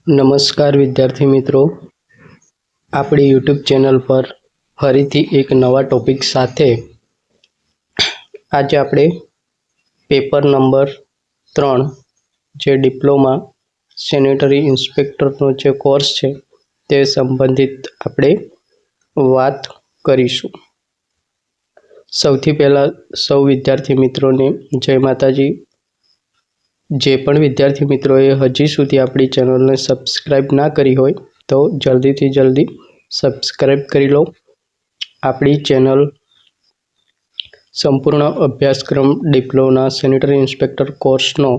નમસ્કાર વિદ્યાર્થી મિત્રો, આપણી યુટ્યુબ ચેનલ પર ફરીથી એક નવા ટોપિક સાથે આજે આપણે પેપર નંબર 3 જે ડિપ્લોમા સેનેટરી ઇન્સ્પેક્ટરનો જે કોર્સ છે તે સંબંધિત આપણે વાત કરીશું. સૌથી પહેલાં સૌ વિદ્યાર્થી મિત્રોને જય માતાજી. જે પણ વિદ્યાર્થી મિત્રોએ હજી સુધી આપણી ચેનલને સબસ્ક્રાઈબ ના કરી હોય તો જલ્દીથી જલ્દી સબસ્ક્રાઈબ કરી લો. આપણી ચેનલ સંપૂર્ણ અભ્યાસક્રમ ડિપ્લોમા સેનેટરી ઇન્સ્પેક્ટર કોર્સનો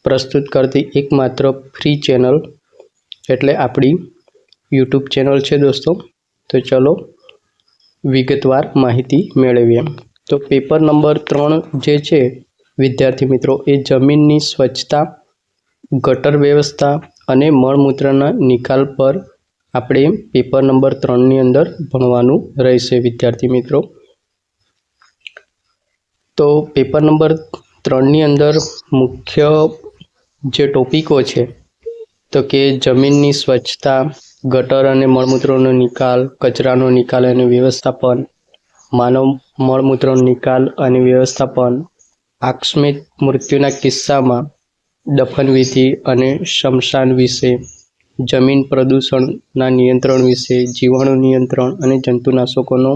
પ્રસ્તુત કરતી એકમાત્ર ફ્રી ચેનલ એટલે આપણી યુટ્યુબ ચેનલ છે દોસ્તો. તો ચલો વિગતવાર માહિતી મેળવીએ. તો પેપર નંબર 3 જે છે વિદ્યાર્થી મિત્રો એ જમીનની સ્વચ્છતા, ગટર વ્યવસ્થા અને મળમૂત્રના નિકાલ પર આપણે પેપર નંબર 3ની અંદર ભણવાનું રહેશે વિદ્યાર્થી મિત્રો. તો પેપર નંબર 3ની અંદર મુખ્ય જે ટોપિકો છે તો કે જમીનની સ્વચ્છતા, ગટર અને મળમૂત્રનો નિકાલ, કચરાનો નિકાલ અને વ્યવસ્થાપન, માનવ મળમૂત્રનો નિકાલ અને વ્યવસ્થાપન, આકસ્મિક મૃત્યુના કિસ્સામાં દફન વિધિ અને શમશાન વિશે, જમીન પ્રદૂષણના નિયંત્રણ વિશે, જીવાણુ નિયંત્રણ અને જંતુનાશકોનો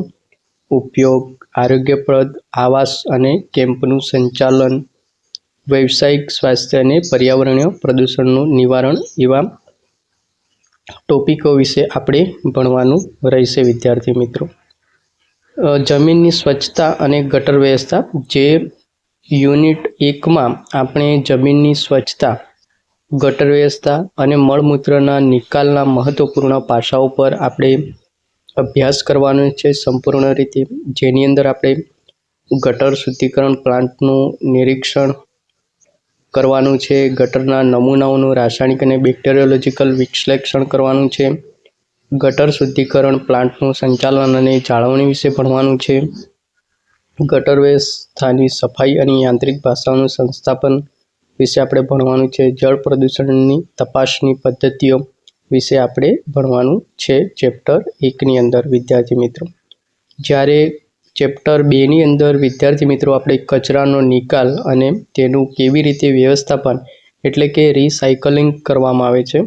ઉપયોગ, આરોગ્યપ્રદ આવાસ અને કેમ્પનું સંચાલન, વ્યવસાયિક સ્વાસ્થ્ય અને પર્યાવરણીય પ્રદૂષણનું નિવારણ એવા ટોપિકો વિશે આપણે ભણવાનું રહેશે વિદ્યાર્થી મિત્રો. જમીનની સ્વચ્છતા અને ગટર વ્યવસ્થા જે યુનિટ 1માં આપણે જમીનની સ્વચ્છતા, ગટર વ્યવસ્થા અને મળમૂત્રના નિકાલના મહત્વપૂર્ણ પાસાઓ પર આપણે અભ્યાસ કરવાનો છે સંપૂર્ણ રીતે, જેની અંદર આપણે ગટર શુદ્ધિકરણ પ્લાન્ટનું નિરીક્ષણ કરવાનું છે, ગટરના નમૂનાઓનું રાસાયણિક અને બેક્ટેરિયોલોજીકલ વિશ્લેષણ કરવાનું છે, ગટર શુદ્ધિકરણ પ્લાન્ટનું સંચાલન અને જાળવણી વિશે ભણવાનું છે, ગટર વ્યવસ્થાની સફાઈ અને યાંત્રિક ભાષાઓનું સંસ્થાપન વિશે આપણે ભણવાનું છે, જળ પ્રદૂષણની તપાસની પદ્ધતિઓ વિશે આપણે ભણવાનું છે ચેપ્ટર 1ની અંદર વિદ્યાર્થી મિત્રો. જ્યારે ચેપ્ટર 2ની અંદર વિદ્યાર્થી મિત્રો આપણે કચરાનો નિકાલ અને તેનું કેવી રીતે વ્યવસ્થાપન એટલે કે રિસાયકલિંગ કરવામાં આવે છે,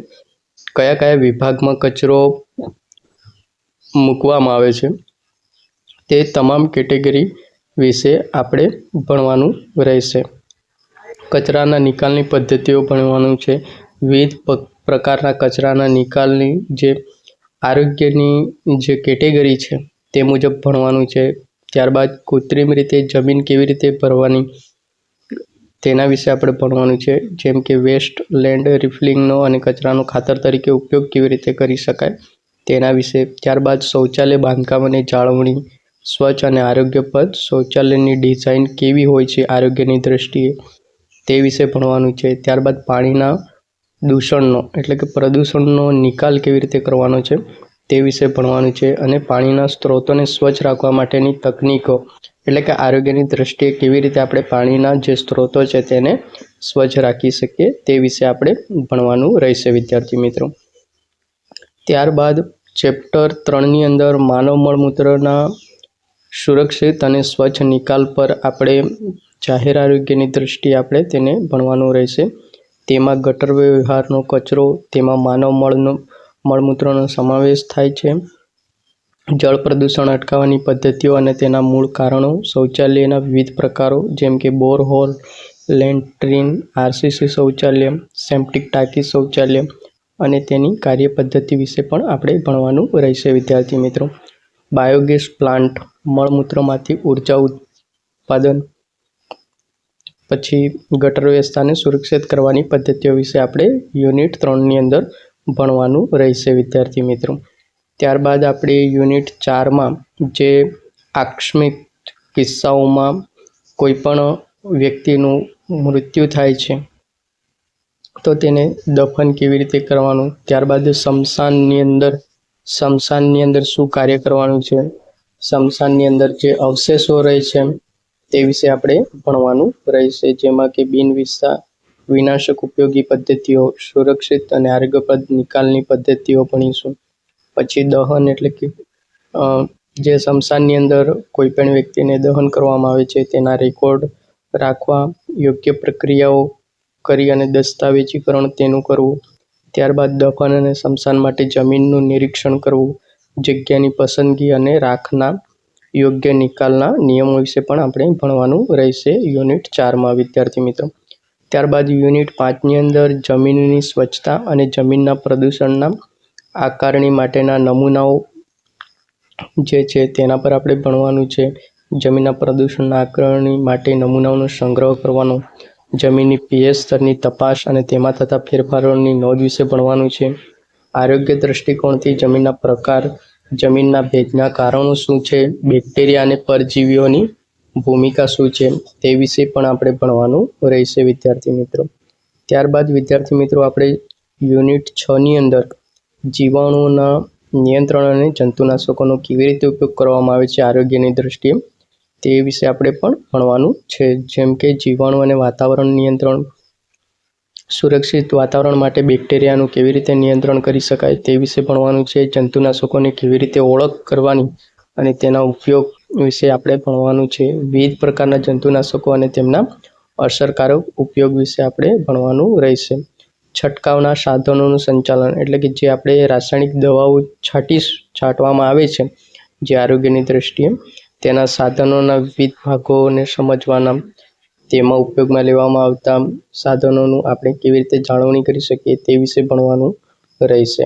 કયા કયા વિભાગમાં કચરો મૂકવામાં આવે છે તે તમામ કેટેગરી વિશે આપણે ભણવાનું રહેશે. કચરાના નિકાલની પદ્ધતિઓ ભણવાનું છે, વિવિધ પ્રકારના કચરાના નિકાલની જે આરોગ્યની જે કેટેગરી છે તે મુજબ ભણવાનું છે. ત્યારબાદ કૃત્રિમ રીતે જમીન કેવી રીતે ભરવાની તેના વિશે આપણે ભણવાનું છે, જેમ કે વેસ્ટ લેન્ડ રિફિલિંગનો અને કચરાનો ખાતર તરીકે ઉપયોગ કેવી રીતે કરી શકાય તેના વિશે. ત્યારબાદ શૌચાલય બાંધકામ અને જાળવણી, સ્વચ્છ અને આરોગ્યપ્રદ શૌચાલયની ડિઝાઇન કેવી હોય છે આરોગ્યની દ્રષ્ટિએ તે વિશે ભણવાનું છે. ત્યારબાદ પાણીના દૂષણનો એટલે કે પ્રદૂષણનો નિકાલ કેવી રીતે કરવાનો છે તે વિશે ભણવાનું છે, અને પાણીના સ્ત્રોતોને સ્વચ્છ રાખવા માટેની તકનીકો એટલે કે આરોગ્યની દ્રષ્ટિએ કેવી રીતે આપણે પાણીના જે સ્ત્રોતો છે તેને સ્વચ્છ રાખી શકીએ તે વિશે આપણે ભણવાનું રહેશે વિદ્યાર્થી મિત્રો. ત્યારબાદ ચેપ્ટર 3ની અંદર માનવ મળમૂત્રના સુરક્ષિત અને સ્વચ્છ નિકાલ પર આપણે જાહેર આરોગ્યની દ્રષ્ટિએ આપણે તેને ભણવાનું રહેશે. તેમાં ગટર વ્યવહારનો કચરો, તેમાં માનવ મળમૂત્રનો સમાવેશ થાય છે, જળ પ્રદૂષણ અટકાવવાની પદ્ધતિઓ અને તેના મૂળ કારણો, શૌચાલયના વિવિધ પ્રકારો જેમ કે બોરહોલ, લેટ્રિન, આરસીસી શૌચાલય, સેપ્ટિક ટાંકી શૌચાલય અને તેની કાર્યપદ્ધતિ વિશે પણ આપણે ભણવાનું રહેશે વિદ્યાર્થી મિત્રો. બાયોગેસ પ્લાન્ટ, મળમૂત્રમાંથી ઉર્જા ઉત્પાદન, પછી ગટર વ્યવસ્થાને સુરક્ષિત કરવાની પદ્ધતિઓ વિશે આપણે યુનિટ 3ની અંદર ભણવાનું રહેશે વિદ્યાર્થી મિત્રો. ત્યારબાદ આપણે યુનિટ 4માં જે આકસ્મિક કિસ્સાઓમાં કોઈ પણ વ્યક્તિનું મૃત્યુ થાય છે તો તેને દફન કેવી રીતે કરવાનું, ત્યારબાદ શમશાનની અંદર શું કાર્ય કરવાનું છે, શમશાનની અંદર જે અવશેષો રહે છે તે વિશે આપણે ભણવાનું રહેશે, જેમાં કે વિનાશક ઉપયોગી પદ્ધતિઓ, સુરક્ષિત અને આરોગ્યપ્રદ નિકાલની પદ્ધતિઓ ભણીશું. પછી દહન એટલે કે જે સ્મશાનની અંદર કોઈ પણ વ્યક્તિને દહન કરવામાં આવે છે તેના રેકોર્ડ રાખવા, યોગ્ય પ્રક્રિયાઓ કરી અને દસ્તાવેજીકરણ તેનું કરવું. ત્યારબાદ દફન અને સ્મશાન માટે જમીનનું નિરીક્ષણ કરવું, જગ્યાની પસંદગી અને રાખના યોગ્ય નિકાલના નિયમો વિશે પણ આપણે ભણવાનું રહેશે યુનિટ 4માં વિદ્યાર્થી મિત્રો. ત્યારબાદ યુનિટ 5ની અંદર જમીનની સ્વચ્છતા અને જમીનના પ્રદૂષણના આકારણી માટેના નમૂનાઓ જે છે તેના પર આપણે ભણવાનું છે. જમીનના પ્રદૂષણના આકારણી માટે નમૂનાઓનો સંગ્રહ કરવાનો, જમીનની pH સ્તરની તપાસ અને તેમાં થતા ફેરફારોની નોંધ વિશે ભણવાનું છે. આરોગ્ય દૃષ્ટિકોણથી જમીનના પ્રકાર, જમીનના ભેજના કારણો શું છે, બેક્ટેરિયા અને પરજીવીઓની ભૂમિકા શું છે તે વિશે પણ આપણે ભણવાનું રહેશે વિદ્યાર્થી મિત્રો. ત્યારબાદ વિદ્યાર્થી મિત્રો આપણે યુનિટ 6ની અંદર જીવાણુઓના નિયંત્રણ અને જંતુનાશકોનો કેવી રીતે ઉપયોગ કરવામાં આવે છે આરોગ્યની દૃષ્ટિએ તે વિશે આપણે પણ ભણવાનું છે. જેમ કે જીવાણુ અને વાતાવરણ નિયંત્રણ, સુરક્ષિત વાતાવરણ માટે બેક્ટેરિયાનું કેવી રીતે નિયંત્રણ કરી શકાય તે વિશે ભણવાનું છે. જંતુનાશકોની કેવી રીતે ઓળખ કરવાની અને તેના ઉપયોગ વિશે આપણે ભણવાનું છે. વિવિધ પ્રકારના જંતુનાશકો અને તેમના અસરકારક ઉપયોગ વિશે આપણે ભણવાનું રહેશે. છંટકાવના સાધનોનું સંચાલન એટલે કે જે આપણે રાસાયણિક દવાઓ છાંટવામાં આવે છે જે આરોગ્યની દૃષ્ટિએ, તેના સાધનોના વિવિધ ભાગોને સમજવાના, તેમાં ઉપયોગમાં લેવામાં આવતા સાધનોનું આપણે કેવી રીતે જાળવણી કરી શકીએ તે વિશે ભણવાનું રહેશે.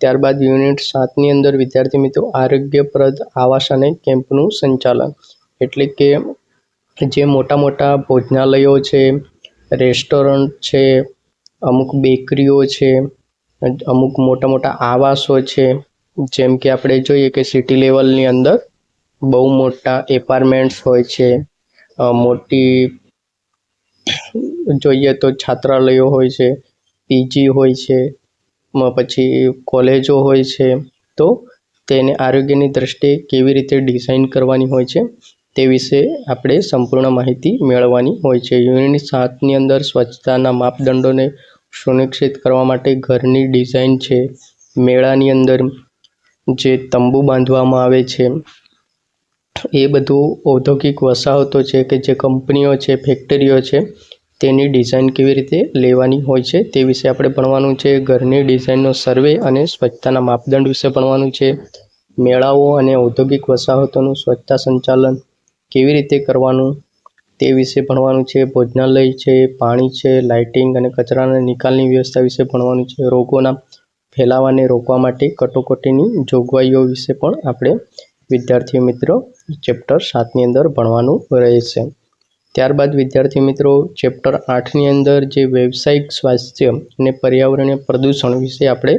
ત્યારબાદ યુનિટ 7ની અંદર વિદ્યાર્થી મિત્રો આરોગ્યપ્રદ આવાસ અને કેમ્પનું સંચાલન એટલે કે જે મોટા મોટા ભોજનાલયો છે, રેસ્ટોરન્ટ છે, અમુક બેકરીઓ છે, અમુક મોટા મોટા આવાસો છે, જેમ કે આપણે જોઈએ કે સિટી લેવલની અંદર બહુ મોટા એપાર્ટમેન્ટ્સ હોય છે, મોટી જોઈએ તો છાત્રાલયો હોય છે, પીજી હોય છે, પછી કોલેજો હોય છે, તો તેને આરોગ્યની દ્રષ્ટિએ કેવી રીતે ડિઝાઇન કરવાની હોય છે તે વિશે આપણે સંપૂર્ણ માહિતી મેળવવાની હોય છે. યુનિટ 7ની અંદર સ્વચ્છતાના માપદંડોને સુનિશ્ચિત કરવા માટે ઘરની ડિઝાઇન છે, મેળાની અંદર જે તંબુ બાંધવામાં આવે છે, એ બધું ઔદ્યોગિક વસાહતો છે કે જે કંપનીઓ છે, ફેક્ટરીઓ છે, તેની ડિઝાઇન કેવી રીતે લેવાની હોય છે તે વિશે આપણે ભણવાનું છે. ઘરની ડિઝાઇનનો સર્વે અને સ્વચ્છતાના માપદંડ વિશે ભણવાનું છે. મેળાઓ અને ઔદ્યોગિક વસાહતોનું સ્વચ્છતા સંચાલન કેવી રીતે કરવાનું તે વિશે ભણવાનું છે. ભોજનાલય છે, પાણી છે, લાઇટિંગ અને કચરાના નિકાલની વ્યવસ્થા વિશે ભણવાનું છે. રોગોના ફેલાવાને રોકવા માટે કટોકટીની જોગવાઈઓ વિશે પણ આપણે વિદ્યાર્થી મિત્રો ચેપ્ટર 7ની અંદર ભણવાનું રહેશે. ત્યારબાદ વિદ્યાર્થી મિત્રો ચેપ્ટર 8ની અંદર જે વ્યવસાયિક સ્વાસ્થ્ય અને પર્યાવરણીય પ્રદૂષણ વિશે આપણે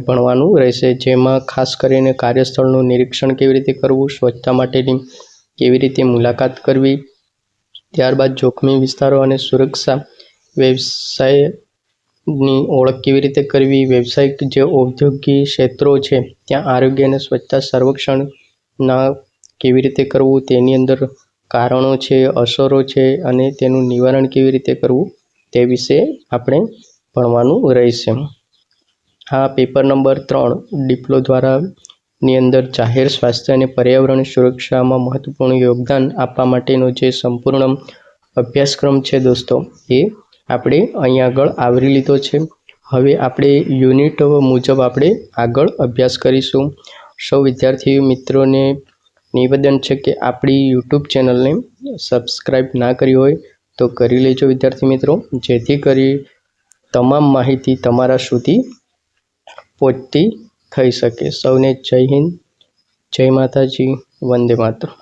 ભણવાનું રહેશે, જેમાં ખાસ કરીને કાર્યસ્થળનું નિરીક્ષણ કેવી રીતે કરવું, સ્વચ્છતા માટેની કેવી રીતે મુલાકાત કરવી, ત્યારબાદ જોખમી વિસ્તારો અને સુરક્ષા, વ્યવસાયની ઓળખ કેવી રીતે કરવી, વ્યવસાયિક જે ઔદ્યોગિક ક્ષેત્રો છે ત્યાં આરોગ્ય અને સ્વચ્છતા સર્વેક્ષણના કેવી રીતે કરવું, તેની અંદર કારણો છે, અસરો છે અને તેનું નિવારણ કેવી રીતે કરવું તે વિશે આપણે ભણવાનું રહેશે. આ પેપર નંબર 3 ડિપ્લો દ્વારાની અંદર જાહેર સ્વાસ્થ્ય અને પર્યાવરણ સુરક્ષામાં મહત્વપૂર્ણ યોગદાન આપવા માટેનો જે સંપૂર્ણ અભ્યાસક્રમ છે દોસ્તો, એ આપણે અહીં આગળ આવરી લીધો છે. હવે આપણે યુનિટ મુજબ આપણે આગળ અભ્યાસ કરીશું. સૌ વિદ્યાર્થી મિત્રોને નિવેદન છે કે આપણી યુટ્યુબ ચેનલને સબસ્ક્રાઈબ ના કરી હોય તો કરી લેજો વિદ્યાર્થી મિત્રો, જેથી કરી તમામ માહિતી તમારા સુધી પહોંચતી થઈ શકે. સૌને જય હિન્દ, જય માતાજી, વંદે માતરમ.